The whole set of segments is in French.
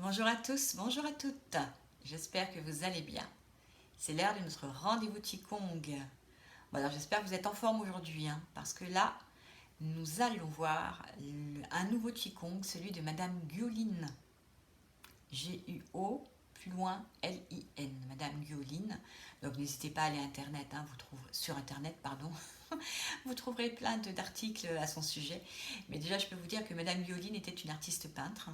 Bonjour à tous, bonjour à toutes. J'espère que vous allez bien. C'est l'heure de notre rendez-vous Qigong. Bon, alors j'espère que vous êtes en forme aujourd'hui, parce que là, nous allons voir un nouveau Qigong, celui de Madame Guoline. G-U-O, plus loin, L-I-N, Madame Guoline. Donc n'hésitez pas à aller Internet, sur Internet, pardon. Vous trouverez plein d'articles à son sujet. Mais déjà, je peux vous dire que Madame Guoline était une artiste peintre.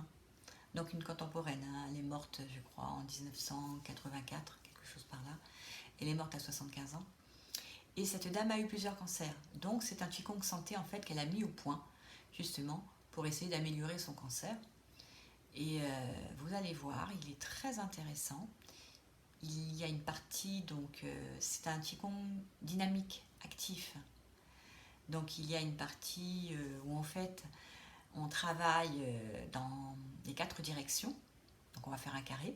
Donc une contemporaine, elle est morte je crois en 1984, quelque chose par là. Elle est morte à 75 ans. Et cette dame a eu plusieurs cancers. Donc c'est un Qigong santé en fait qu'elle a mis au point justement pour essayer d'améliorer son cancer. Et vous allez voir, il est très intéressant. Il y a une partie, donc c'est un Qigong dynamique, actif. Donc il y a une partie où en fait on travaille dans les 4 directions. Donc on va faire un carré.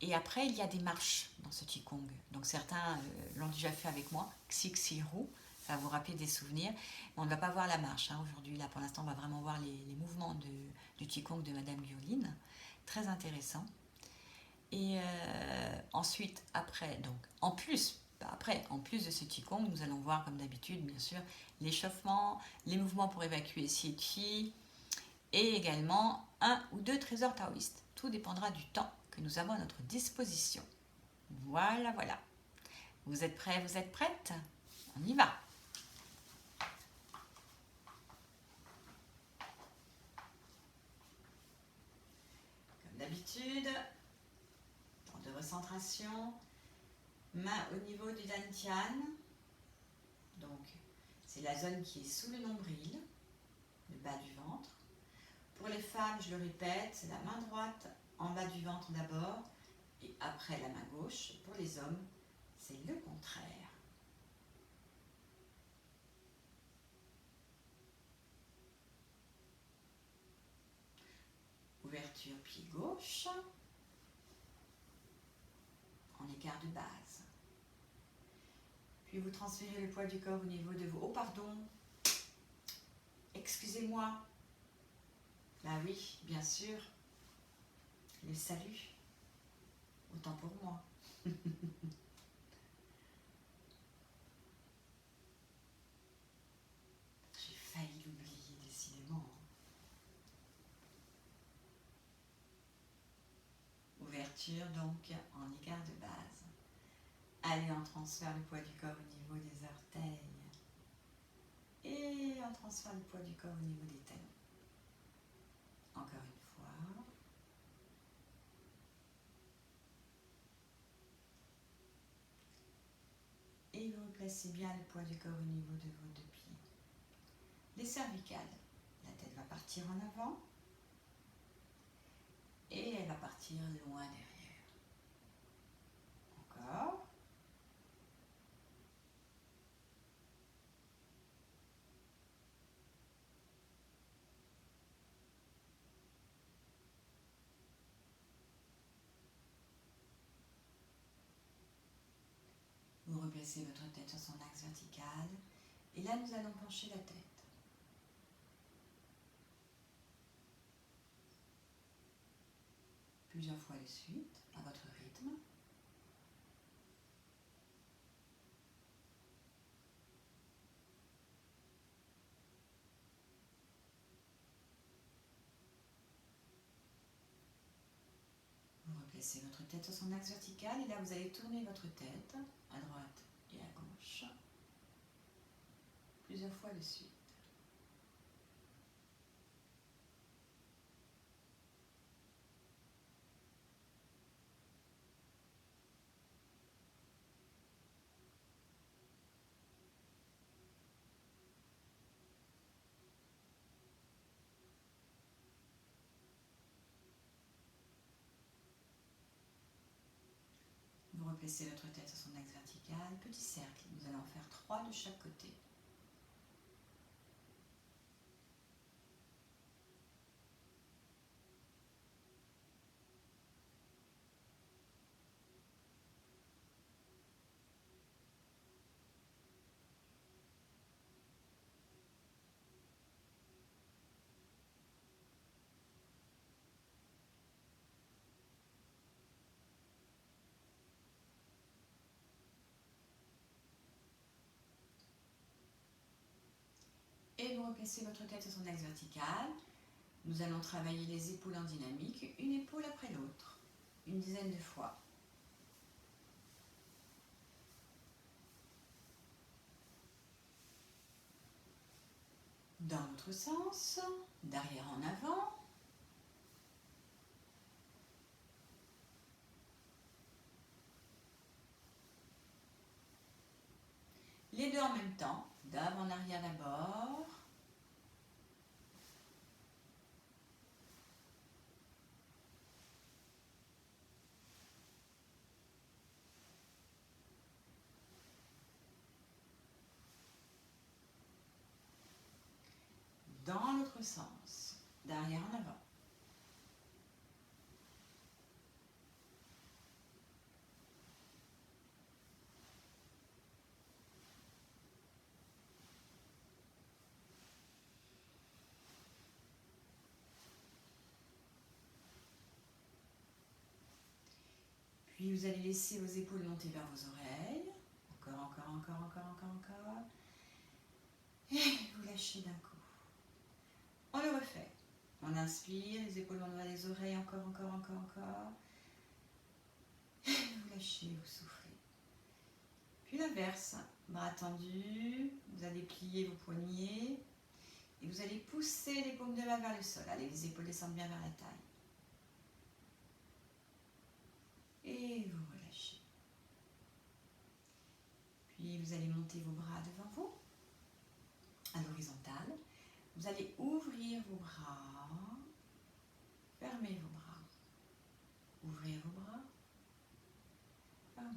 Et après, il y a des marches dans ce Qigong. Donc certains l'ont déjà fait avec moi, Xixiru, ça va vous rappeler des souvenirs. On ne va pas voir la marche aujourd'hui, là pour l'instant on va vraiment voir les mouvements du Qigong de Madame Guoline. Très intéressant. Et ensuite, après, donc en plus de ce Qigong, nous allons voir comme d'habitude, bien sûr, l'échauffement, les mouvements pour évacuer Xie Qi, et également un ou deux trésors taoïstes. Tout dépendra du temps que nous avons à notre disposition. Voilà, voilà. Vous êtes prêts, vous êtes prêtes? On y va. Comme d'habitude, temps de recentration, main au niveau du dantian. Donc, c'est la zone qui est sous le nombril, le bas du ventre. Pour les femmes, je le répète, c'est la main droite en bas du ventre d'abord et après la main gauche. Pour les hommes, c'est le contraire. Ouverture pied gauche, en écart de base. Puis vous transférez le poids du corps au niveau de vos... Oh pardon, excusez-moi. Bah oui, bien sûr, le salut, autant pour moi. J'ai failli l'oublier, décidément. Ouverture donc en écart de base. Allez, on transfère le poids du corps au niveau des orteils. Et on transfère le poids du corps au niveau des talons. Encore une fois. Et vous placez bien le poids du corps au niveau de vos deux pieds. Les cervicales. La tête va partir en avant. Et elle va partir loin derrière. Encore. Vous replacez votre tête sur son axe vertical. Et là, nous allons pencher la tête. Plusieurs fois de suite, à votre rythme. Vous replacez votre tête sur son axe vertical et là, vous allez tourner votre tête à droite et à gauche. Plusieurs fois de suite. Vous replacez votre tête sur son axe vertical, petit cercle. Nous allons en faire 3 de chaque côté. Et vous replacez votre tête sur son axe vertical. Nous allons travailler les épaules en dynamique, une épaule après l'autre, une dizaine de fois. Dans l'autre sens, d'arrière en avant. Les deux en même temps, d'avant en arrière d'abord. Dans l'autre sens, d'arrière en avant. Puis vous allez laisser vos épaules monter vers vos oreilles. Encore. Et vous lâchez d'un coup. On le refait. On inspire, les épaules montent vers les oreilles, encore. Et vous lâchez, vous soufflez. Puis l'inverse, bras tendus, vous allez plier vos poignets et vous allez pousser les paumes de main vers le sol. Allez, les épaules descendent bien vers la taille. Et vous relâchez. Puis vous allez monter vos bras devant vous, à l'horizontale. Vous allez ouvrir vos bras, fermer vos bras, ouvrir vos bras, fermer.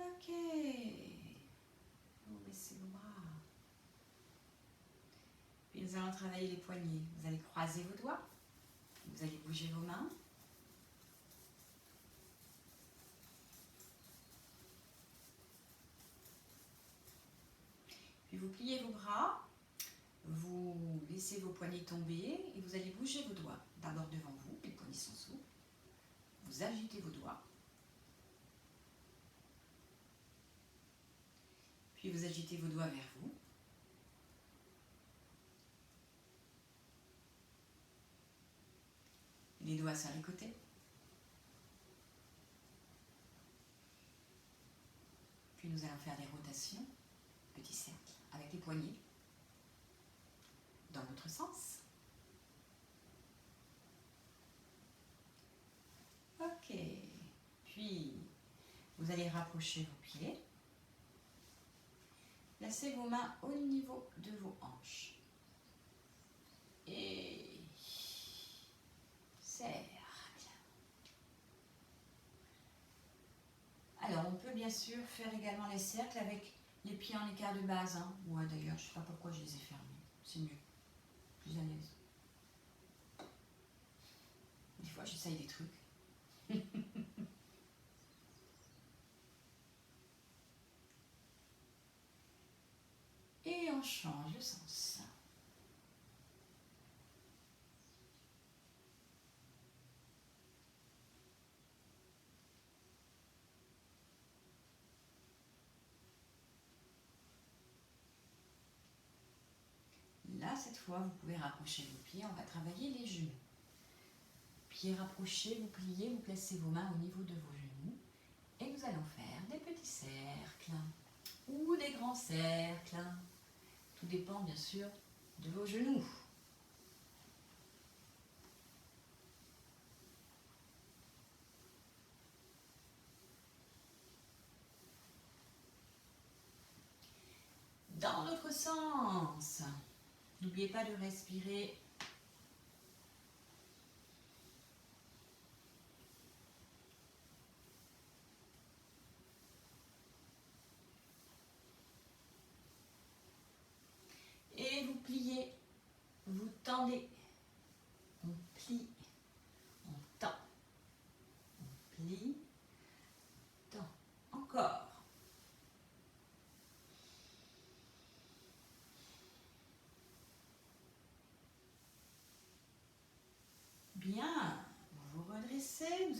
Ok. Vous baissez vos bras. Puis nous allons travailler les poignets. Vous allez croiser vos doigts. Vous allez bouger vos mains. Puis vous pliez vos bras. Vous laissez vos poignets tomber et vous allez bouger vos doigts. D'abord devant vous, les poignets sont souples. Vous agitez vos doigts. Puis vous agitez vos doigts vers vous. Les doigts sur les côtés. Puis nous allons faire des rotations, petits cercles, avec les poignets. Dans l'autre sens. Ok. Puis vous allez rapprocher vos pieds. Placez vos mains au niveau de vos hanches. Et cercle. Alors, on peut bien sûr faire également les cercles avec les pieds en écart de base. Hein. Ouais, d'ailleurs, je ne sais pas pourquoi je les ai fermés. C'est mieux. Plus à l'aise. Des fois, j'essaye des trucs. Et on change le sens. Là, cette fois, vous pouvez rapprocher vos pieds. On va travailler les genoux. Pieds rapprochés, vous pliez, vous placez vos mains au niveau de vos genoux. Et nous allons faire des petits cercles ou des grands cercles. Tout dépend bien sûr de vos genoux. Dans l'autre sens, n'oubliez pas de respirer. Et vous pliez, vous tendez, on plie, on tend,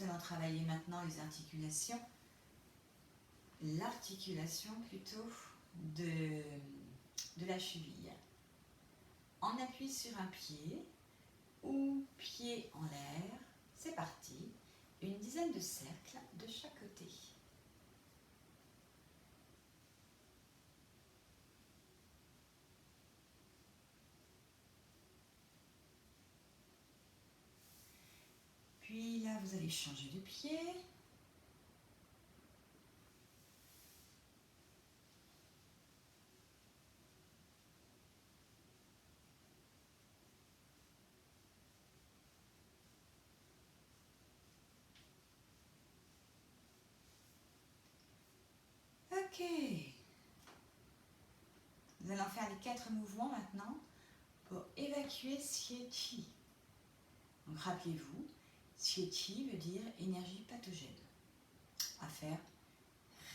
allons travailler maintenant les articulations, l'articulation plutôt de la cheville. On appuie sur un pied ou pied en l'air. C'est parti. Une dizaine de cercles de chaque côté. Puis là, vous allez changer de pied. Ok. Nous allons faire les 4 mouvements maintenant pour évacuer Siechi. Donc rappelez-vous, Siechi veut dire énergie pathogène. À faire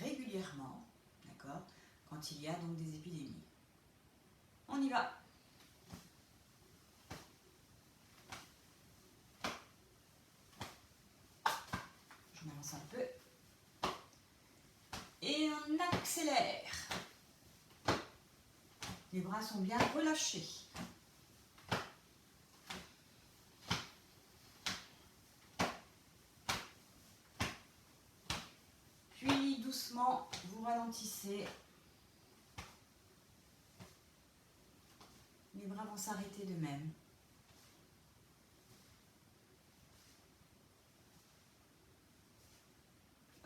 régulièrement, d'accord, quand il y a donc des épidémies. On y va. Je m'avance un peu. Et on accélère. Les bras sont bien relâchés. Puis doucement, vous ralentissez. Les bras vont s'arrêter de même.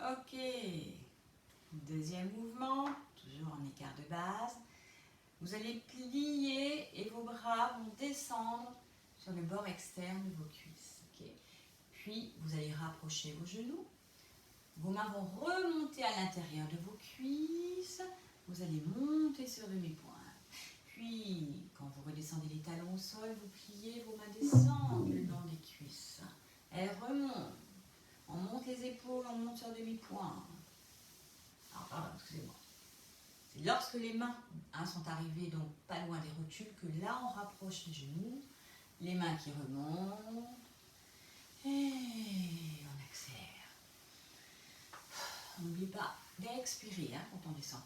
Ok. Deuxième mouvement, toujours en écart de base. Vous allez plier et vos bras vont descendre sur le bord externe de vos cuisses. Okay. Puis, vous allez rapprocher vos genoux. Vos mains vont remonter à l'intérieur de vos cuisses. Vous allez monter sur demi-pointe. Puis, quand vous redescendez les talons au sol, vous pliez, vos mains descendent le long des cuisses. Elles remontent. On monte les épaules, on monte sur demi-pointe. Alors, pardon, excusez-moi. C'est lorsque les mains sont arrivées donc pas loin des rotules que là, on rapproche les genoux. Les mains qui remontent. Et on accélère. N'oubliez pas d'expirer quand on descend.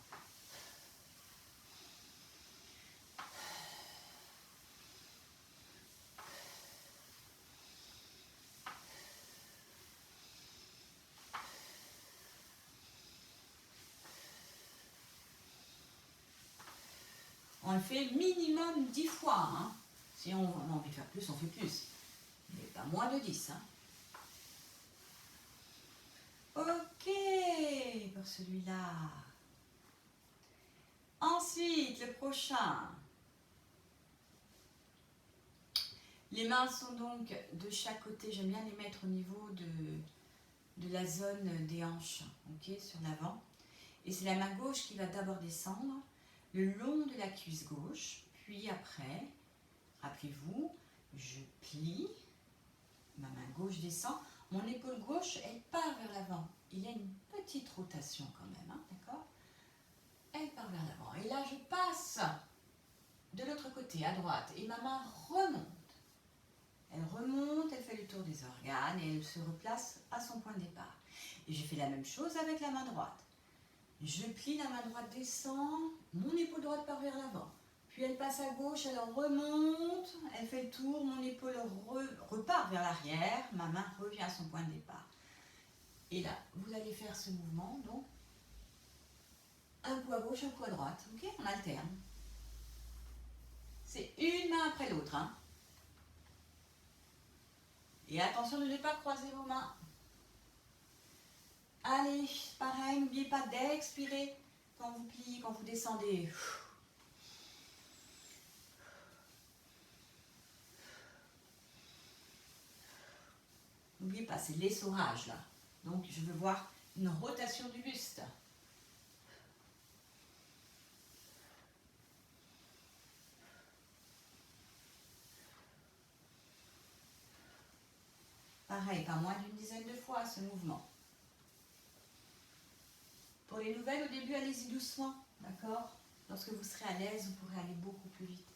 On le fait minimum 10 fois. Hein. Si on a envie de faire plus, on fait plus. Mais pas moins de 10. Hein. Ok, pour celui-là. Ensuite, le prochain. Les mains sont donc de chaque côté. J'aime bien les mettre au niveau de la zone des hanches, ok, sur l'avant. Et c'est la main gauche qui va d'abord descendre le long de la cuisse gauche. Puis après, rappelez-vous, je plie, ma main gauche descend. Mon épaule gauche, elle part vers l'avant. Il y a une petite rotation quand même, hein, d'accord? Elle part vers l'avant. Et là, je passe de l'autre côté, à droite. Et ma main remonte. Elle remonte, elle fait le tour des organes et elle se replace à son point de départ. Et je fais la même chose avec la main droite. Je plie, la main droite descend, mon épaule droite part vers l'avant. Puis elle passe à gauche, elle remonte, elle fait le tour, mon épaule repart vers l'arrière, ma main revient à son point de départ. Et là, vous allez faire ce mouvement, donc un coup à gauche, un coup à droite, ok? On alterne. C'est une main après l'autre, hein? Et attention de ne pas croiser vos mains. Allez, pareil, n'oubliez pas d'expirer quand vous pliez, quand vous descendez. N'oubliez pas, c'est l'essorage là. Donc je veux voir une rotation du buste. Pareil, pas moins d'une dizaine de fois ce mouvement. Pour les nouvelles, au début, allez-y doucement, d'accord? Lorsque vous serez à l'aise, vous pourrez aller beaucoup plus vite.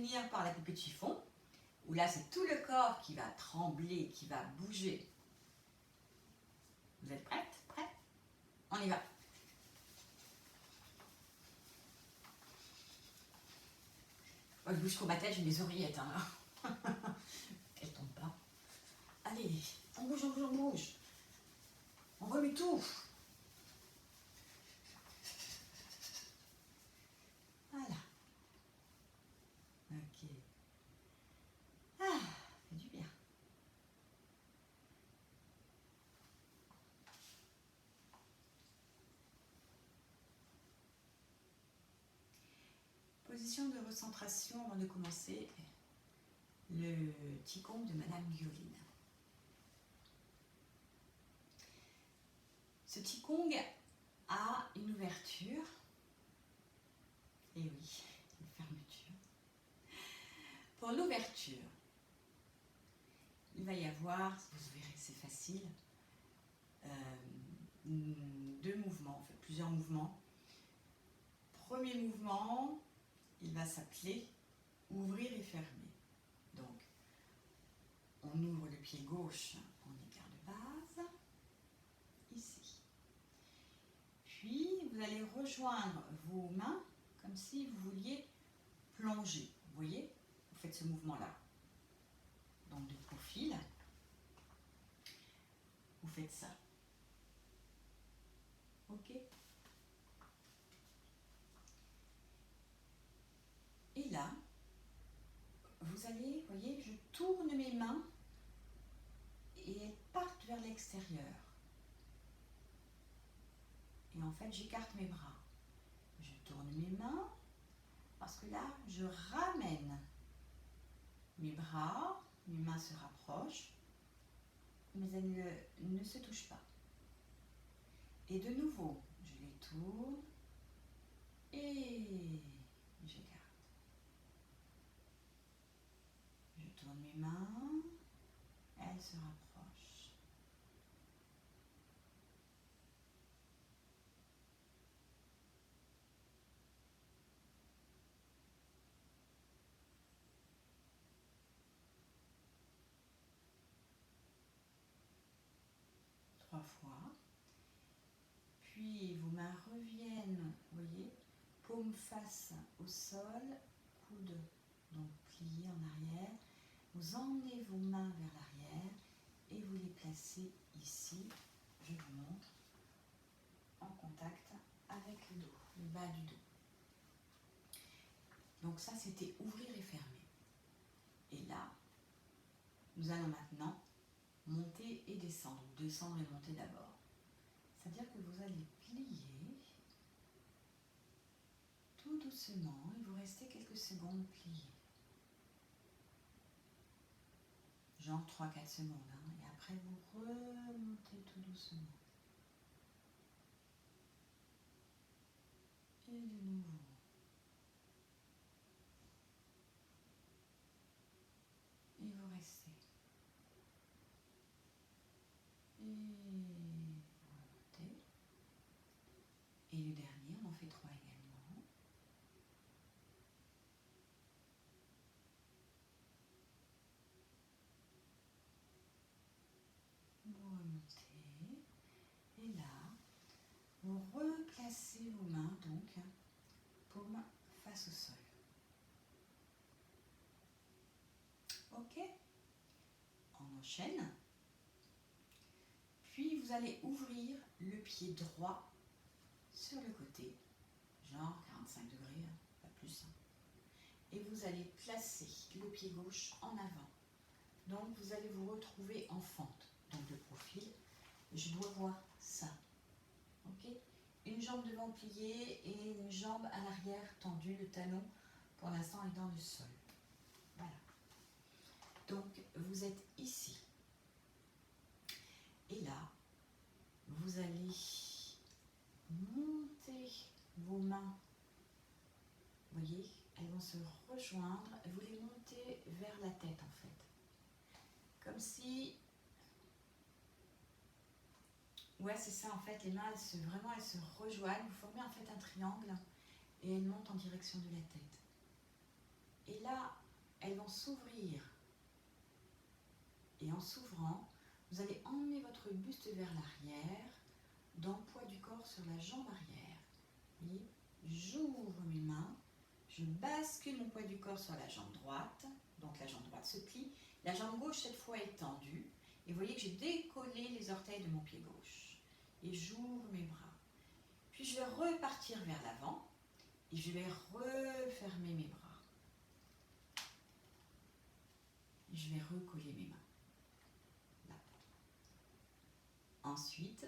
finir par la poupée de chiffon, où là c'est tout le corps qui va trembler, qui va bouger. Vous êtes prête? Prête? On y va. Oh, je bouge trop ma tête, j'ai mes oreillettes. Hein. Qu'elle tombe pas. Allez, on bouge, on bouge, on bouge. On remet tout. Voilà. Ok. Ah, fait du bien. Position de recentration avant de commencer le Qigong de Madame Guoline. Ce Qigong a une ouverture, et oui, une fermeture. Pour l'ouverture, il va y avoir, vous verrez c'est facile, deux mouvements, en fait plusieurs mouvements. Premier mouvement, il va s'appeler ouvrir et fermer. Donc, on ouvre le pied gauche en écart de base, ici. Puis, vous allez rejoindre vos mains comme si vous vouliez plonger. Vous voyez? Vous faites ce mouvement-là. Donc, de profil, vous faites ça. Ok? Et là, vous allez, vous voyez, je tourne mes mains et elles partent vers l'extérieur. Et en fait, j'écarte mes bras. Je tourne mes mains parce que là, je ramène mes bras, mes mains se rapprochent, mais elles ne se touchent pas. Et de nouveau, je les tourne et j'écarte. Je tourne mes mains, elles se rapprochent. Trois fois. Puis vos mains reviennent, vous voyez, paume face au sol, coude donc plié en arrière. Vous emmenez vos mains vers l'arrière et vous les placez ici, je vous montre, en contact avec le dos, le bas du dos. Donc ça, c'était ouvrir et fermer. Et là, nous allons maintenant monter et descendre. Descendre et monter d'abord. C'est-à-dire que vous allez plier tout doucement et vous restez quelques secondes pliés. Genre 3-4 secondes. Hein, et après, vous remontez tout doucement. Et de nouveau. Et vous restez. Et vous remontez. Et le dernier, on en fait 3 également. Vous remontez. Et là, vous replacez vos mains, donc, paume face au sol. Ok? On enchaîne. Puis vous allez ouvrir le pied droit sur le côté, genre 45 degrés, pas plus. Et vous allez placer le pied gauche en avant. Donc vous allez vous retrouver en fente. Donc de profil, je dois voir ça. Ok? Une jambe devant pliée et une jambe à l'arrière tendue, le talon pour l'instant est dans le sol. Voilà. Donc vous êtes ici. Et là, vous allez monter vos mains. Vous voyez, elles vont se rejoindre. Vous les montez vers la tête en fait. Comme si... Ouais, c'est ça en fait. Les mains, vraiment, elles se rejoignent. Vous formez en fait un triangle et elles montent en direction de la tête. Et là, elles vont s'ouvrir. Et en s'ouvrant, vous allez emmener votre buste vers l'arrière, dans le poids du corps sur la jambe arrière. Vous voyez, j'ouvre mes mains, je bascule mon poids du corps sur la jambe droite, donc la jambe droite se plie, la jambe gauche cette fois est tendue, et vous voyez que j'ai décollé les orteils de mon pied gauche. Et j'ouvre mes bras. Puis je vais repartir vers l'avant, et je vais refermer mes bras. Et je vais recoller mes mains. Là. Ensuite,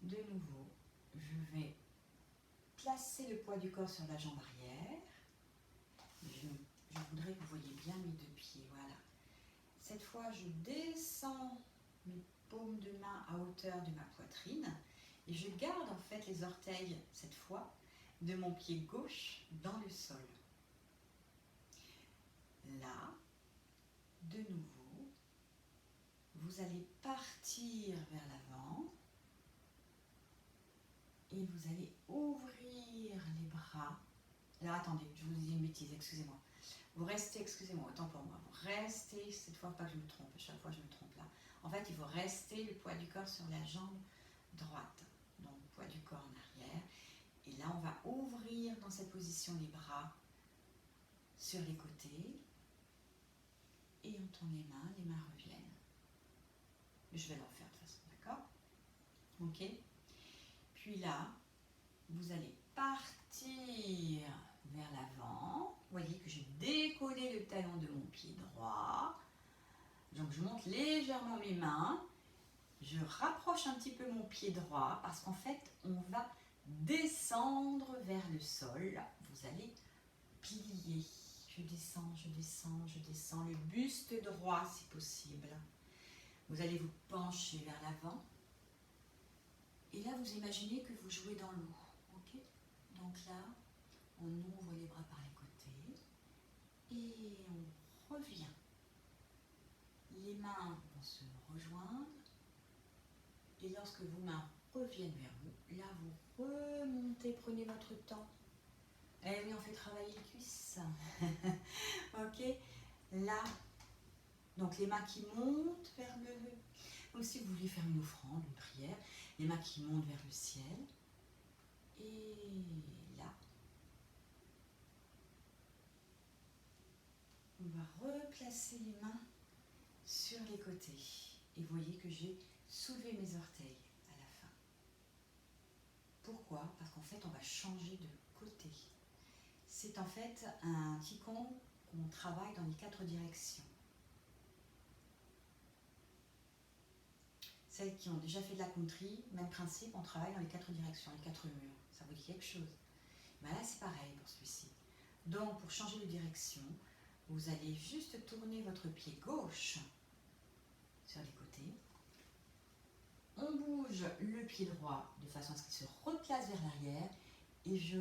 de nouveau, je vais placer le poids du corps sur la jambe arrière. Je voudrais que vous voyez bien mes deux pieds, voilà. Cette fois, je descends mes paumes de main à hauteur de ma poitrine et je garde en fait les orteils, cette fois, de mon pied gauche dans le sol. Là, de nouveau, vous allez partir vers l'avant et vous allez ouvrir les bras. Alors attendez, je vous dis une bêtise, excusez-moi. Vous restez, excusez-moi, autant pour moi, vous restez, cette fois pas que je me trompe, à chaque fois je me trompe là. En fait, il faut rester le poids du corps sur la jambe droite, donc poids du corps en arrière. Et là, on va ouvrir dans cette position les bras sur les côtés. Et on tourne les mains reviennent. Je vais le refaire de toute façon, d'accord? Ok? Puis là, vous allez partir vers l'avant. Vous voyez que j'ai décollé le talon de mon pied droit. Donc je monte légèrement mes mains. Je rapproche un petit peu mon pied droit parce qu'en fait, on va descendre vers le sol. Vous allez plier. Je descends, je descends, je descends. Le buste droit si possible. Vous allez vous pencher vers l'avant. Et là, vous imaginez que vous jouez dans l'eau. Okay? Donc là, on ouvre les bras par les côtés et on revient. Les mains vont se rejoindre et lorsque vos mains reviennent vers vous, là vous remontez, prenez votre temps. Et oui, on fait travailler les cuisses. Ok? Là, donc les mains qui montent vers le... Comme si vous vouliez faire une offrande, une prière. Les mains qui montent vers le ciel. Et là, on va replacer les mains sur les côtés. Et vous voyez que j'ai soulevé mes orteils à la fin. Pourquoi? Parce qu'en fait, on va changer de côté. C'est en fait un Qigong qu'on travaille dans les 4 directions. Celles qui ont déjà fait de la country, même principe, on travaille dans les 4 directions, les 4 murs. Ça vous dit quelque chose? Ben là, c'est pareil pour celui-ci. Donc, pour changer de direction, vous allez juste tourner votre pied gauche sur les côtés. On bouge le pied droit de façon à ce qu'il se replace vers l'arrière et je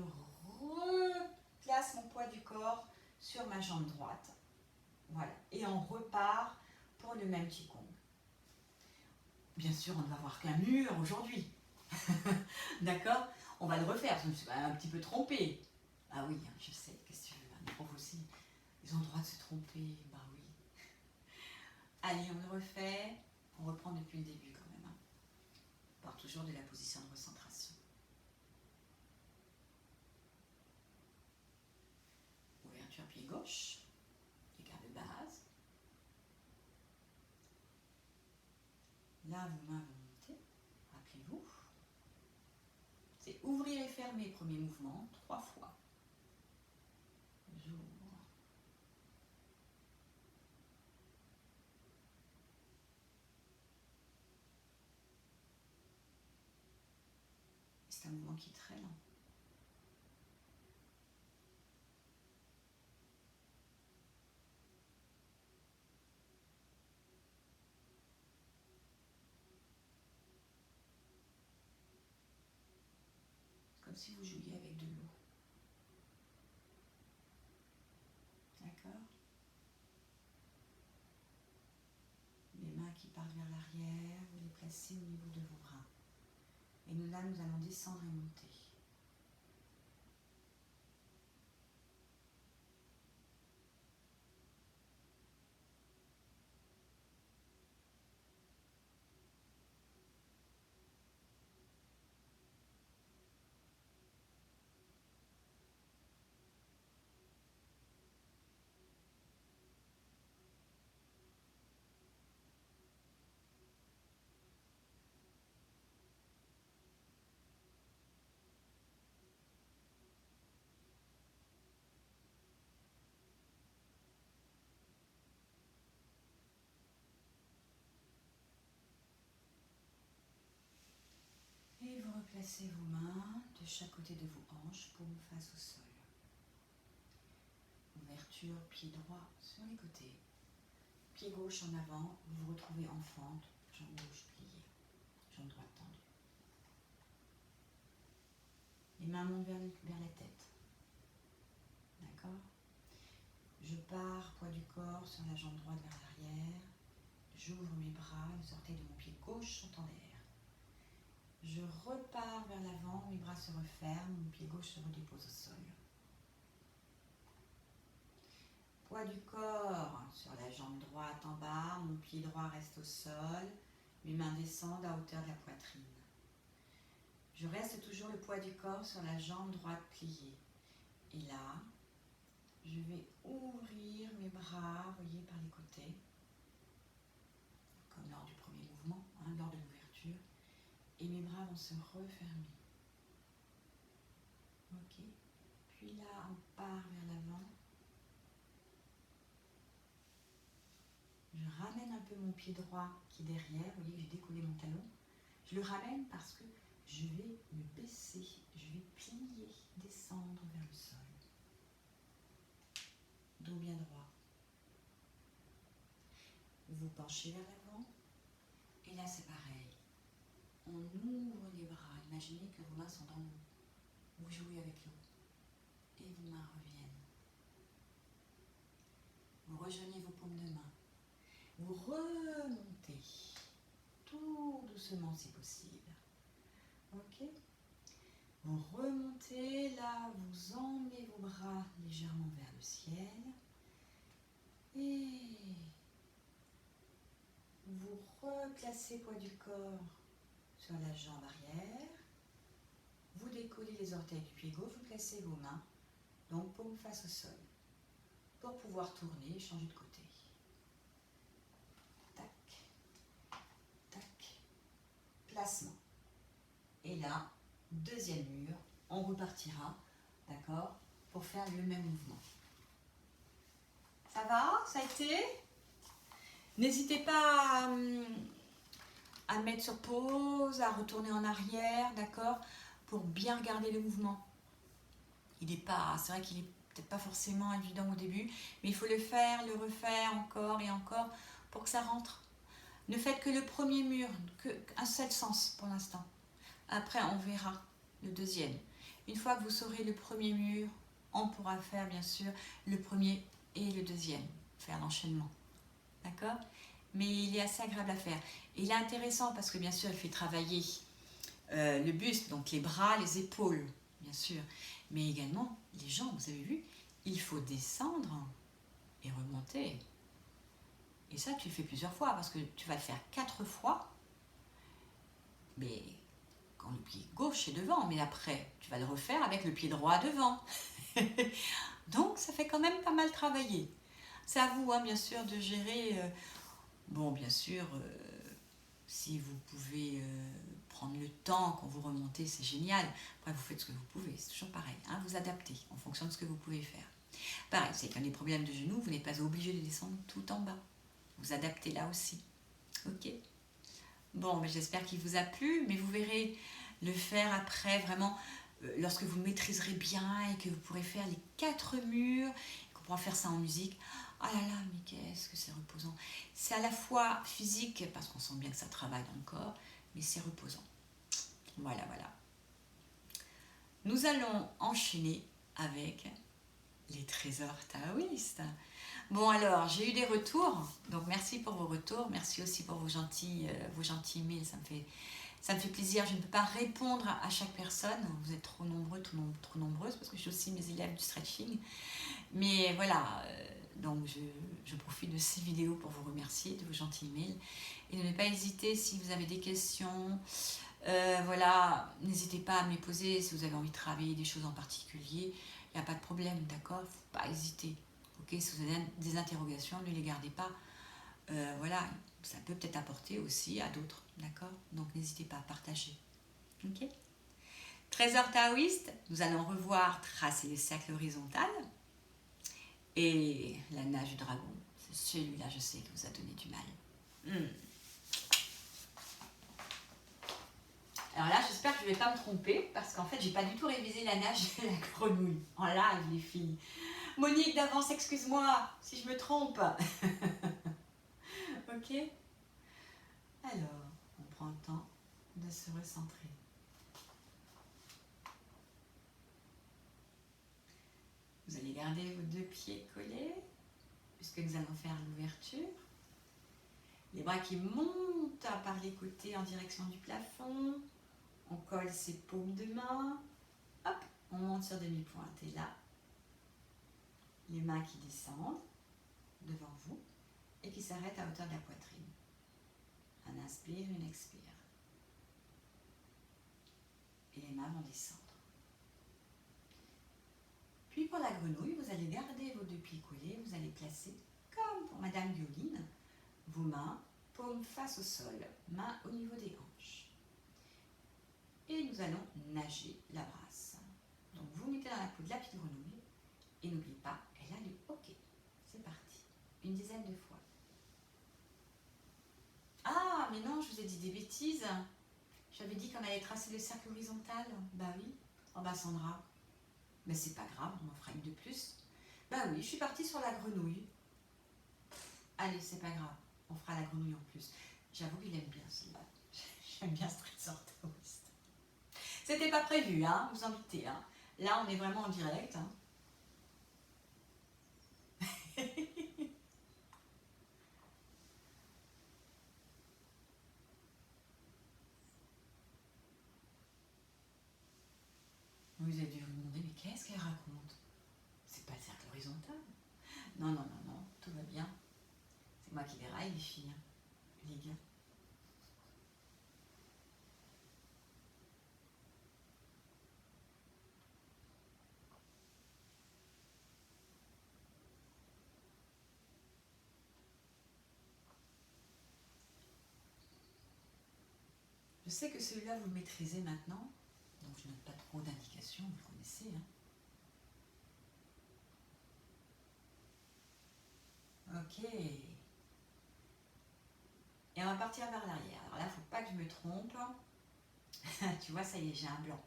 replace mon poids du corps sur ma jambe droite. Voilà. Et on repart pour le même Qigong. Bien sûr, on ne va voir qu'un mur aujourd'hui. D'accord? On va le refaire, je me suis un petit peu trompée. Ah oui, je sais, qu'est-ce que tu veux, les profs aussi, ils ont le droit de se tromper, bah oui. Allez, on le refait, on reprend depuis le début quand même. On part toujours de la position de recentration. Ouverture pied gauche, écart de base. Là, vos mains vont monter, rappelez-vous. C'est ouvrir et fermer, premier mouvement, 3 fois. J'ouvre. C'est un mouvement qui est très lent. Comme si vous jouiez avec de l'eau. D'accord? Les mains qui partent vers l'arrière, vous les placez au niveau de vos bras. Et nous, là, nous allons descendre et monter. placez vos mains de chaque côté de vos hanches, paume face au sol. Ouverture, pied droit sur les côtés. Pied gauche en avant, vous vous retrouvez en fente, jambe gauche pliée, jambe droite tendue. Les mains montent vers la tête. D'accord? Je pars, poids du corps sur la jambe droite vers l'arrière. J'ouvre mes bras, les orteils de mon pied gauche sont en l'air. Je repars vers l'avant, mes bras se referment, mon pied gauche se redépose au sol. Poids du corps sur la jambe droite en bas, mon pied droit reste au sol, mes mains descendent à hauteur de la poitrine. Je reste toujours le poids du corps sur la jambe droite pliée. Et là, je vais ouvrir mes bras, voyez, par les côtés, comme lors du premier mouvement, lors de l'ouverture, et mes bras vont se refermer. Ok. Puis là, on part vers l'avant. Je ramène un peu mon pied droit qui est derrière, vous voyez, j'ai décollé mon talon. Je le ramène parce que je vais me baisser, je vais plier, descendre vers le sol. Dos bien droit. Vous penchez vers l'avant. Et là, c'est pareil. On ouvre les bras. Imaginez que vos mains sont dans l'eau. Vous jouez avec l'eau. Et vos mains reviennent. Vous rejoignez vos paumes de main. Vous remontez. Tout doucement si possible. Ok? Vous remontez, là, vous emmenez vos bras légèrement vers le ciel. Et vous replacez poids du corps sur la jambe arrière. Vous décollez les orteils du pied gauche, vous placez vos mains, donc paume face au sol, pour pouvoir tourner et changer de côté. Tac, tac, placement. Et là, deuxième mur, on repartira, d'accord, pour faire le même mouvement. Ça va? Ça a été? N'hésitez pas à mettre sur pause, à retourner en arrière, d'accord, pour bien regarder le mouvement. Il n'est pas, c'est vrai qu'il est peut-être pas forcément évident au début, mais il faut le faire, le refaire encore et encore pour que ça rentre. Ne faites que le premier mur, qu'un seul sens pour l'instant. Après, on verra le deuxième. Une fois que vous saurez le premier mur, on pourra faire bien sûr le premier et le deuxième, faire l'enchaînement. D'accord? Mais il est assez agréable à faire. Et il est intéressant parce que bien sûr, il fait travailler le buste, donc les bras, les épaules, bien sûr. Mais également les jambes, vous avez vu, il faut descendre et remonter. Et ça, tu le fais plusieurs fois parce que tu vas le faire 4 fois. Mais quand le pied gauche est devant, mais après, tu vas le refaire avec le pied droit devant. Donc, ça fait quand même pas mal travailler. C'est à vous, hein, bien sûr, de gérer. Bon, bien sûr, si vous pouvez prendre le temps quand vous remontez, c'est génial. Après, vous faites ce que vous pouvez, c'est toujours pareil. Hein, vous adaptez en fonction de ce que vous pouvez faire. Pareil, c'est qu'un des problèmes de genoux, vous n'êtes pas obligé de descendre tout en bas. Vous adaptez là aussi. Ok? Bon, mais j'espère qu'il vous a plu, mais vous verrez le faire après, vraiment, lorsque vous maîtriserez bien et que vous pourrez faire les 4 murs, qu'on pourra faire ça en musique. Ah là là, mais qu'est-ce que c'est reposant. C'est à la fois physique, parce qu'on sent bien que ça travaille dans le corps, mais c'est reposant. Voilà, voilà. Nous allons enchaîner avec les trésors taoïstes. Bon alors, j'ai eu des retours, donc merci pour vos retours, merci aussi pour vos gentils mails, ça me fait plaisir. Je ne peux pas répondre à chaque personne, vous êtes trop nombreux, trop nombreuses, parce que j'ai aussi mes élèves du stretching. Mais voilà, donc je profite de ces vidéos pour vous remercier de vos gentils mails. Et ne pas hésiter si vous avez des questions, voilà, n'hésitez pas à me les poser si vous avez envie de travailler des choses en particulier, il n'y a pas de problème, d'accord? Il ne faut pas hésiter. Okay, si vous avez des interrogations, ne les gardez pas. Voilà, ça peut peut-être apporter aussi à d'autres, d'accord? Donc n'hésitez pas à partager. Ok? Trésor taoïste, nous allons revoir tracer le cercle horizontal. Et la nage du dragon, c'est celui-là, je sais, qui vous a donné du mal. Alors là, j'espère que je ne vais pas me tromper, parce qu'en fait, j'ai pas du tout révisé la nage de la grenouille en live, les filles. Monique, d'avance, excuse-moi si je me trompe. Ok. Alors, on prend le temps de se recentrer. Vous allez garder vos deux pieds collés, puisque nous allons faire l'ouverture. Les bras qui montent par les côtés en direction du plafond. On colle ses paumes de main. Hop, on monte sur demi-pointe. Et là, les mains qui descendent devant vous et qui s'arrêtent à hauteur de la poitrine. Un inspire, une expire. Et les mains vont descendre. Puis pour la grenouille, vous allez garder vos deux pieds collés. Vous allez placer, comme pour Madame Violine, vos mains, paumes face au sol, mains au niveau des hanches. Et nous allons nager la brasse. Donc vous mettez dans la peau de la petite grenouille et n'oubliez pas, elle a le hoquet. C'est parti. Une dizaine de fois. Ah, mais non, je vous ai dit des bêtises. J'avais dit qu'on allait tracer le cercle horizontal. Bah oui. Oh bah Sandra. Mais c'est pas grave, on en fera une de plus. Bah oui, je suis partie sur la grenouille. Allez, c'est pas grave. On fera la grenouille en plus. J'avoue qu'il aime bien celle-là. J'aime bien ce trésor taoïste. C'était pas prévu, hein, vous en doutez. Hein. Là, on est vraiment en direct. Hein. Vous avez dû vous demander, mais qu'est-ce qu'elle raconte? C'est pas le cercle horizontal. Non, non, non, non, tout va bien. C'est moi qui les raille, les filles, hein, les gars. Je sais que celui-là, vous le maîtrisez maintenant, donc je note pas trop d'indications, vous le connaissez. Hein. Ok. Et on va partir vers l'arrière. Alors là, il ne faut pas que je me trompe. Tu vois, ça y est, j'ai un blanc.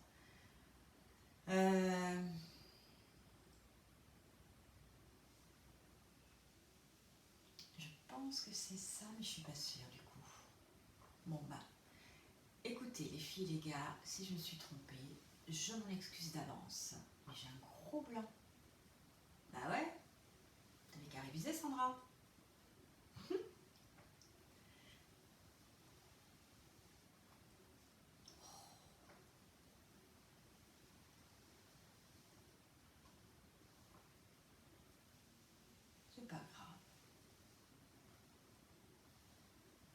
Je pense que c'est ça, mais je suis pas sûre du coup. Bon bah, écoutez les filles, les gars, si je me suis trompée, je m'en excuse d'avance. Mais j'ai un gros blanc. Bah ouais, t'avais qu'à réviser Sandra. C'est pas grave.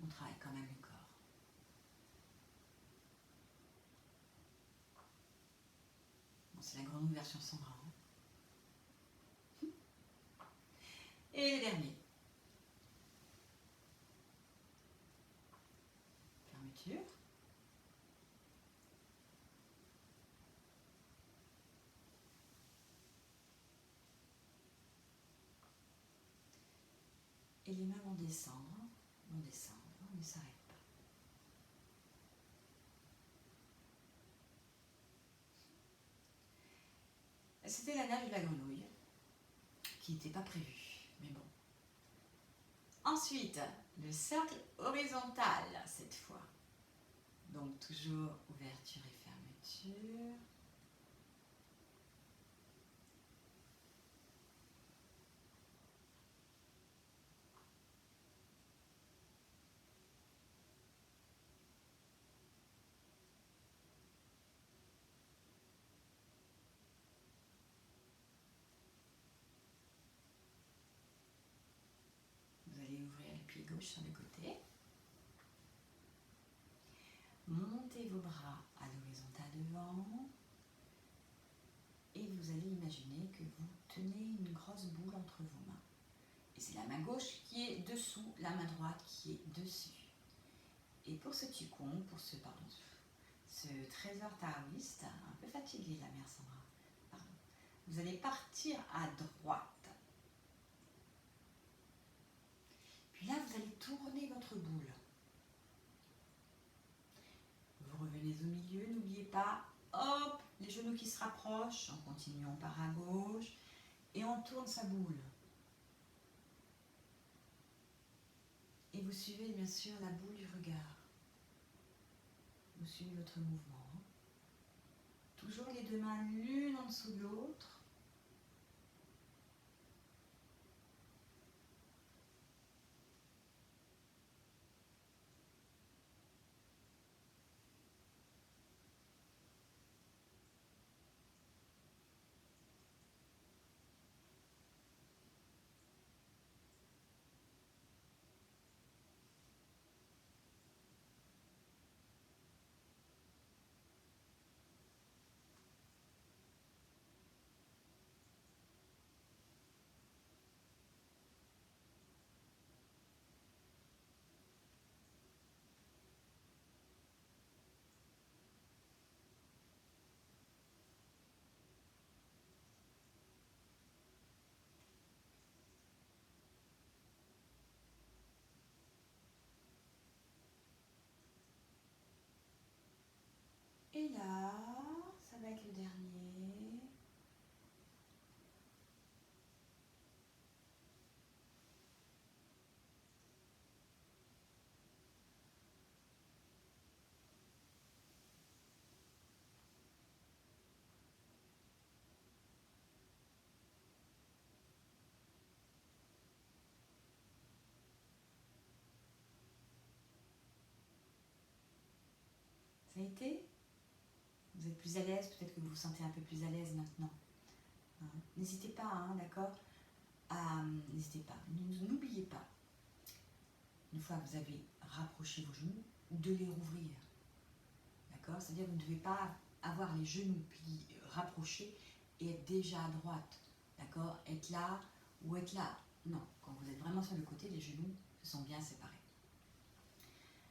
On travaille quand même le corps. Bon, c'est la grenouille version Sandra. Hein. Et le dernier. Fermeture. Et les mains vont descendre, on ne s'arrête pas. C'était la nage de la grenouille, qui n'était pas prévue, mais bon. Ensuite, le cercle horizontal, cette fois. Donc toujours ouverture et fermeture. Vous allez ouvrir le pied gauche sur le côté. Montez vos bras à l'horizontale devant. Et vous allez imaginer que vous tenez une grosse boule entre vos mains. Et c'est la main gauche qui est dessous, la main droite qui est dessus. Et pour ce qigong, ce trésor taoïste, un peu fatigué la mère Sandra, pardon, vous allez partir à droite. Puis là, vous allez tourner votre boule. Vous revenez au milieu. genou qui se rapproche, en continuant par à gauche, et on tourne sa boule. Et vous suivez bien sûr la boule du regard. Vous suivez votre mouvement. Toujours les deux mains l'une en dessous de l'autre. Et là, ça va être le dernier. Ça a été? Vous êtes plus à l'aise, peut-être que vous vous sentez un peu plus à l'aise maintenant. N'hésitez pas, hein, d'accord, n'hésitez pas, n'oubliez pas, une fois que vous avez rapproché vos genoux, de les rouvrir. D'accord? C'est-à-dire que vous ne devez pas avoir les genoux rapprochés et être déjà à droite. D'accord? Être là ou être là. Non, quand vous êtes vraiment sur le côté, les genoux se sont bien séparés.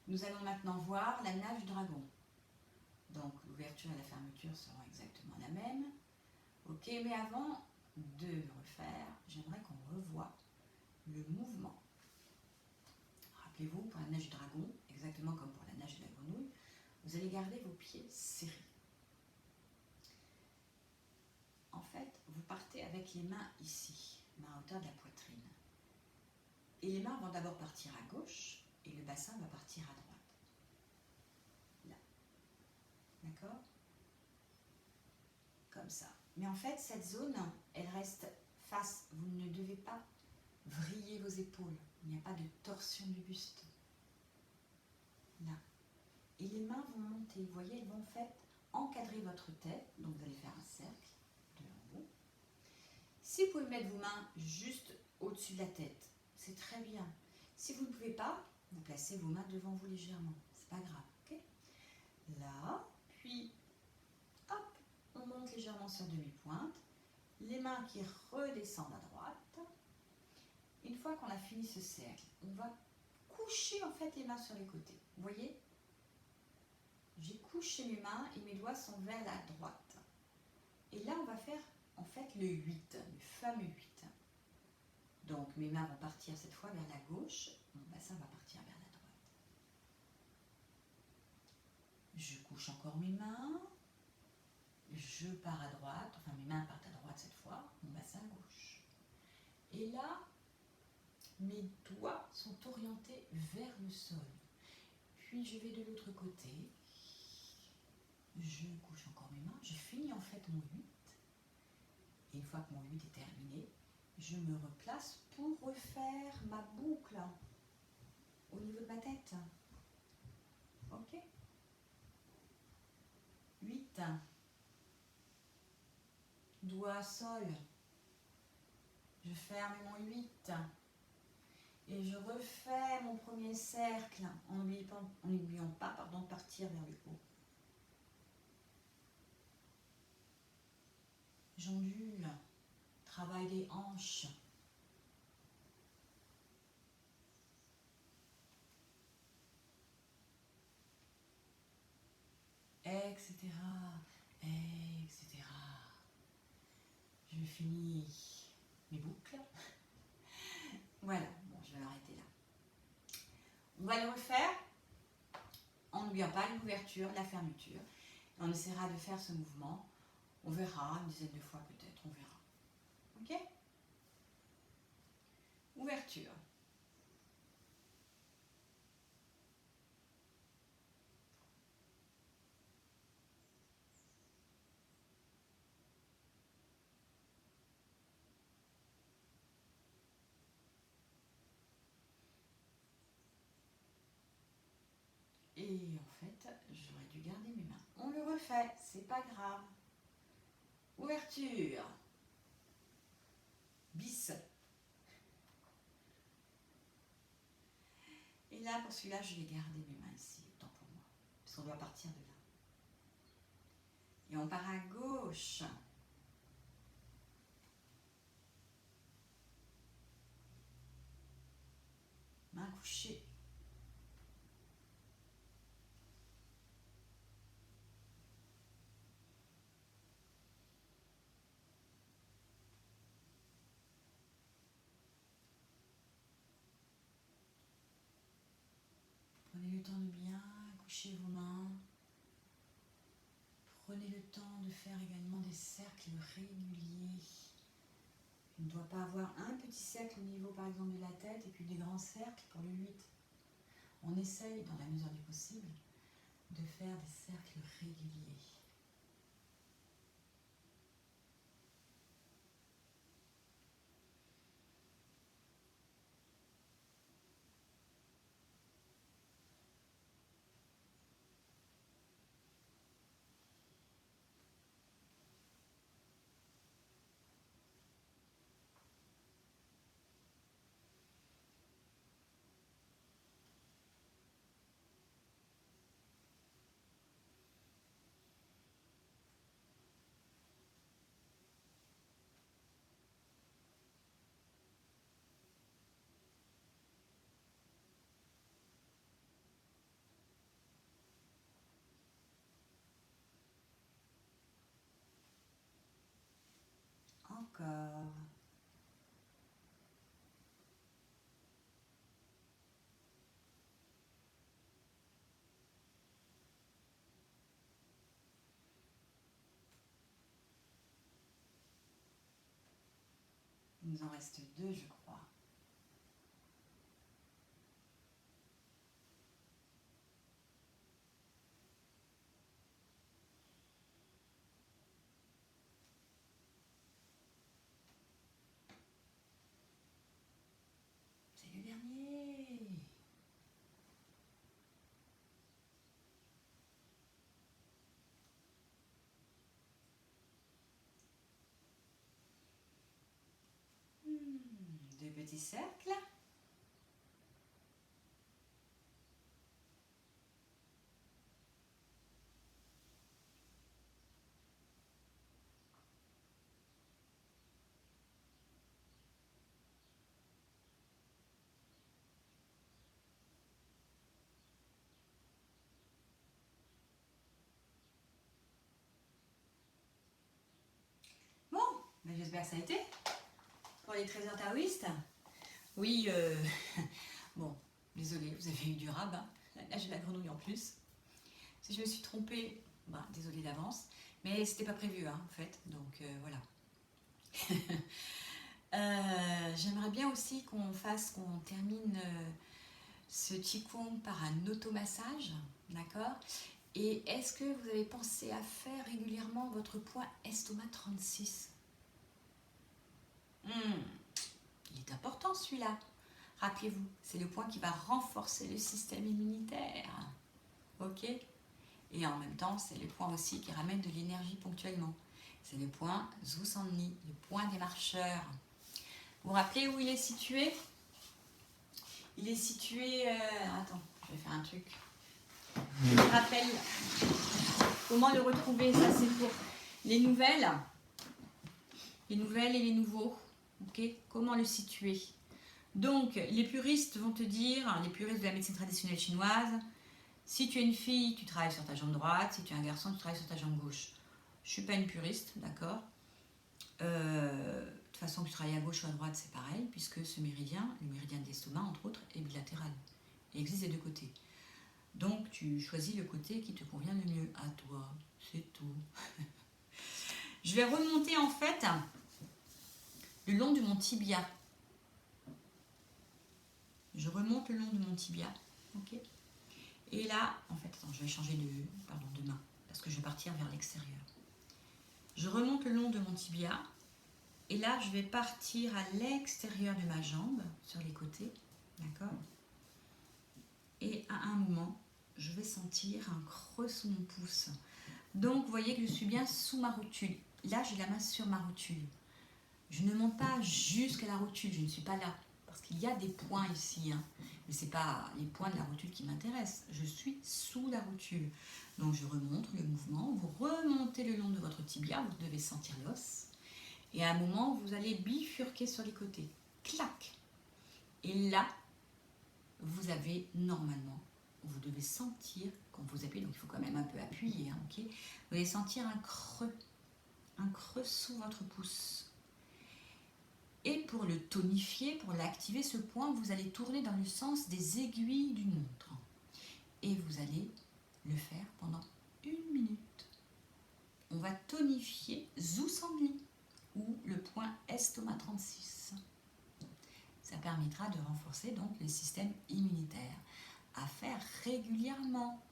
Nous allons maintenant voir la nage du dragon. Donc l'ouverture et la fermeture seront exactement la même. Ok, mais avant de le refaire, j'aimerais qu'on revoie le mouvement. Rappelez-vous, pour la nage du dragon, exactement comme pour la nage de la grenouille, vous allez garder vos pieds serrés. En fait, vous partez avec les mains ici, mains à hauteur de la poitrine. Et les mains vont d'abord partir à gauche et le bassin va partir à droite. Là. D'accord? Comme ça. Mais en fait, cette zone, elle reste face. Vous ne devez pas vriller vos épaules. Il n'y a pas de torsion du buste. Là. Et les mains vont monter. Vous voyez, elles vont en fait encadrer votre tête. Donc vous allez faire un cercle devant vous. Si vous pouvez mettre vos mains juste au-dessus de la tête, c'est très bien. Si vous ne pouvez pas, vous placez vos mains devant vous légèrement. C'est pas grave, ok? Là, puis hop, on monte légèrement sur demi-pointe. Les mains qui redescendent à droite. Une fois qu'on a fini ce cercle, on va coucher en fait les mains sur les côtés. Vous voyez? J'ai couché mes mains et mes doigts sont vers la droite. Et là, on va faire en fait le 8, le fameux 8. Donc mes mains vont partir cette fois vers la gauche, mon bassin va partir vers la droite. Je couche encore mes mains, je pars à droite, enfin mes mains partent à droite cette fois, mon bassin à gauche. Et là, mes doigts sont orientés vers le sol. Puis je vais de l'autre côté, je couche encore mes mains, je finis en fait mon 8. Et une fois que mon 8 est terminé, je me replace pour refaire ma boucle au niveau de ma tête. Ok? 8. Doigt sol. Je ferme mon 8. Et je refais mon premier cercle en n'oubliant pas de partir vers le haut. J'ondule. Travail des hanches. Etc. Etc. Je finis mes boucles. Voilà, bon, je vais m'arrêter là. On va le refaire en n'oubliant pas l'ouverture, la fermeture. On essaiera de faire ce mouvement On verra, une dizaine de fois peut-être, on verra. Ok? Ouverture. Et en fait, j'aurais dû garder mes mains. On le refait, c'est pas grave. Ouverture. Bis. Et là, pour celui-là, je vais garder mes mains ici, autant pour moi. Parce qu'on doit partir de là. Et on part à gauche. Main couchée. Prenez le temps de bien coucher vos mains. Prenez le temps de faire également des cercles réguliers. Il ne doit pas avoir un petit cercle au niveau par exemple de la tête et puis des grands cercles pour le 8. On essaye dans la mesure du possible de faire des cercles réguliers. Encore. Il nous en reste 2, je crois. C'est le dernier. Deux petits cercles. Bon, ben j'espère que ça a été pour les trésors taoïstes. Oui, bon, désolée, vous avez eu du rabat. Là, j'ai la grenouille en plus. Si je me suis trompée, bah, désolée d'avance. Mais c'était pas prévu, hein, en fait. Donc, voilà. J'aimerais bien aussi qu'on termine ce Qigong par un automassage. D'accord? Et est-ce que vous avez pensé à faire régulièrement votre point estomac 36? Il est important celui-là. Rappelez-vous, c'est le point qui va renforcer le système immunitaire. Ok? Et en même temps, c'est le point aussi qui ramène de l'énergie ponctuellement. C'est le point Zusandni, le point des marcheurs. Vous vous rappelez où il est situé? Il est situé... attends, je vais faire un truc. Je me rappelle comment le retrouver. Ça, c'est pour les nouvelles et les nouveaux. Ok? Comment le situer? Donc, les puristes vont te dire, les puristes de la médecine traditionnelle chinoise, si tu es une fille, tu travailles sur ta jambe droite, si tu es un garçon, tu travailles sur ta jambe gauche. Je ne suis pas une puriste, d'accord? De toute façon, que tu travailles à gauche ou à droite, c'est pareil, puisque ce méridien, le méridien de l'estomac, entre autres, est bilatéral. Il existe des deux côtés. Donc, tu choisis le côté qui te convient le mieux à toi. C'est tout. Je vais remonter en fait le long de mon tibia. Je remonte le long de mon tibia. Ok. Et là, en fait, attends, je vais changer de main parce que je vais partir vers l'extérieur. Je remonte le long de mon tibia et là, je vais partir à l'extérieur de ma jambe, sur les côtés. D'accord. Et à un moment, je vais sentir un creux sous mon pouce. Donc, vous voyez que je suis bien sous ma rotule. Là, j'ai la main sur ma rotule. Je ne monte pas jusqu'à la rotule, je ne suis pas là. Parce qu'il y a des points ici. Hein. Mais ce n'est pas les points de la rotule qui m'intéressent. Je suis sous la rotule. Donc, je remonte le mouvement. Vous remontez le long de votre tibia. Vous devez sentir l'os. Et à un moment, vous allez bifurquer sur les côtés. Clac. Et là, vous avez normalement, vous devez sentir, quand vous appuyez, donc il faut quand même un peu appuyer, hein, ok. Vous allez sentir un creux sous votre pouce. Et pour le tonifier, pour l'activer, ce point, vous allez tourner dans le sens des aiguilles d'une montre. Et vous allez le faire pendant 1 minute. On va tonifier Zusangli, ou le point estomac 36. Ça permettra de renforcer donc le système immunitaire. À faire régulièrement.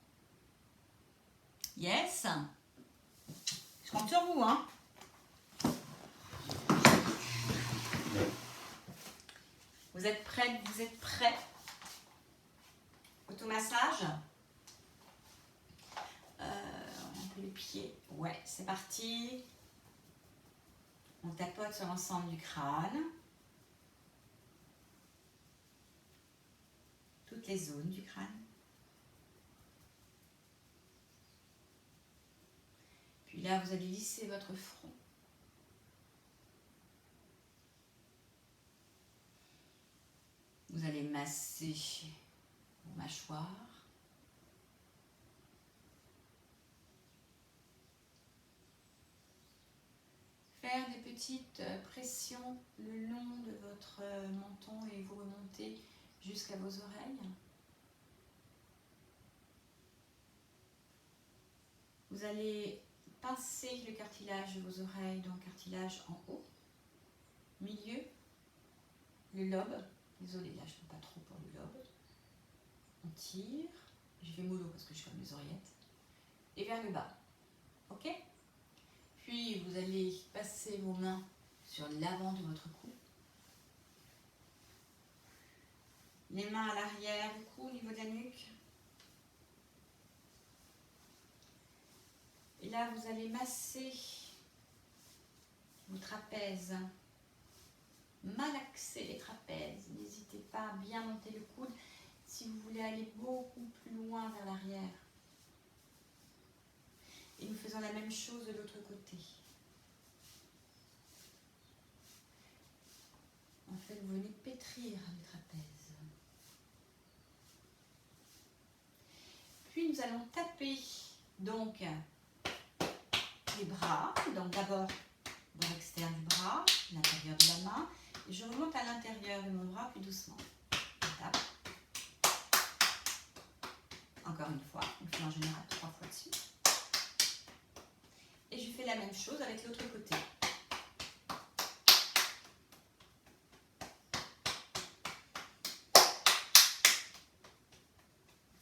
Yes. Je compte sur vous, hein. Vous êtes prêts? Vous êtes prêts? Automassage. Un peu les pieds. Ouais, c'est parti. On tapote sur l'ensemble du crâne. Toutes les zones du crâne. Puis là, vous allez lisser votre front. Vous allez masser vos mâchoires. Faire des petites pressions le long de votre menton et vous remontez jusqu'à vos oreilles. Vous allez pincer le cartilage de vos oreilles, donc cartilage en haut, milieu, le lobe. Désolée, là je ne peux pas trop pour le lobe. On tire, je vais mollo parce que je suis comme les oreillettes, et vers le bas. Ok? Puis vous allez passer vos mains sur l'avant de votre cou. Les mains à l'arrière du cou, au niveau de la nuque. Et là, vous allez masser vos trapèzes. Malaxer les trapèzes. N'hésitez pas à bien monter le coude si vous voulez aller beaucoup plus loin vers l'arrière. Et nous faisons la même chose de l'autre côté. En fait, vous venez pétrir les trapèzes. Puis nous allons taper donc les bras. Donc d'abord dans l'extérieur du bras, l'intérieur de la main. Et je remonte à l'intérieur de mon bras plus doucement. Je tape. Encore une fois, on fait en général 3 fois dessus. Et je fais la même chose avec l'autre côté.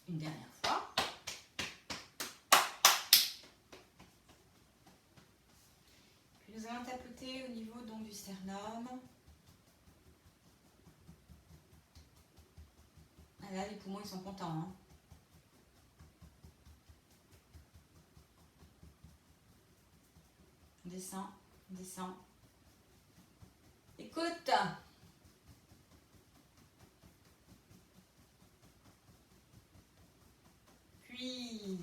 Une dernière fois. Puis nous allons tapoter au niveau donc du sternum. Ah là, les poumons ils sont contents. Hein. On descend, on descend. Écoute. Puis,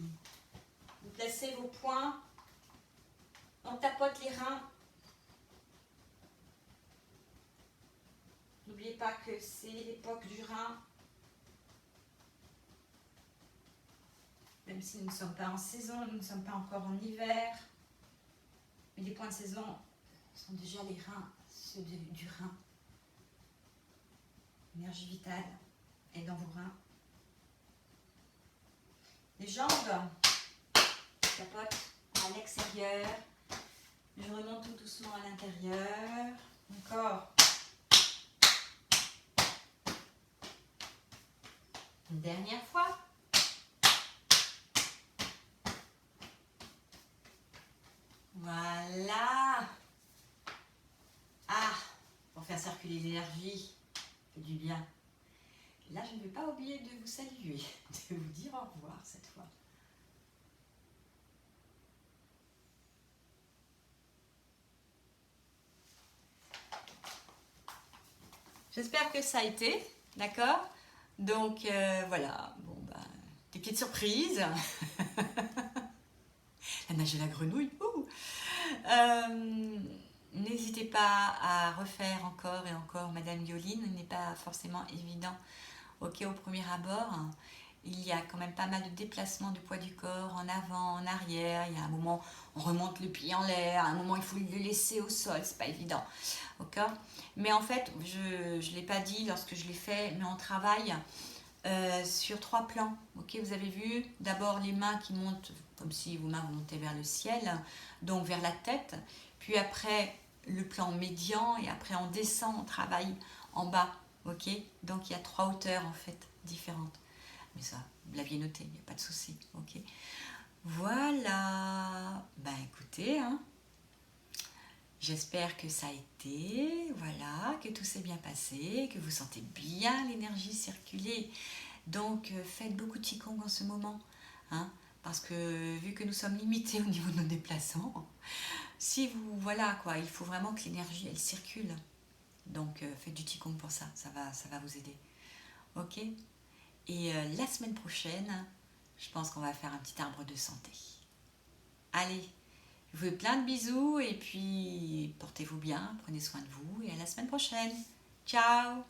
vous placez vos poings. On tapote les reins. N'oubliez pas que c'est l'époque du rein. Même si nous ne sommes pas en saison, nous ne sommes pas encore en hiver. Mais les points de saison sont déjà les reins, ceux du rein. L'énergie vitale est dans vos reins. Les jambes tapotent à l'extérieur. Je remonte tout doucement à l'intérieur. Encore. Une dernière fois. Voilà. Ah, pour faire circuler l'énergie, fait du bien. Là, je ne vais pas oublier de vous saluer, de vous dire au revoir cette fois. J'espère que ça a été, d'accord? Donc voilà, bon ben, des petites surprises. La nage et la grenouille. N'hésitez pas à refaire encore et encore Madame Yoline, il n'est pas forcément évident. Ok, au premier abord, il y a quand même pas mal de déplacements du poids du corps, en avant, en arrière. Il y a un moment, on remonte le pied en l'air, à un moment, il faut le laisser au sol, c'est pas évident. Ok, mais en fait, je ne l'ai pas dit lorsque je l'ai fait, mais on travaille sur 3 plans. Ok, vous avez vu d'abord les mains qui montent comme si vos mains montaient vers le ciel, donc vers la tête, puis après le plan médian et après on descend, on travaille en bas. Ok, donc il y a 3 hauteurs en fait différentes. Mais ça, vous l'aviez noté, il n'y a pas de souci. Ok, voilà. Ben écoutez, hein, j'espère que ça a été, voilà, que tout s'est bien passé, que vous sentez bien l'énergie circuler. Donc faites beaucoup de Qigong en ce moment, hein, parce que vu que nous sommes limités au niveau de nos déplacements, si vous, voilà quoi, il faut vraiment que l'énergie elle circule. Donc faites du Qigong pour ça, ça va vous aider. Ok. Et la semaine prochaine, je pense qu'on va faire un petit arbre de santé. Allez, je vous fais plein de bisous et puis portez-vous bien, prenez soin de vous et à la semaine prochaine. Ciao!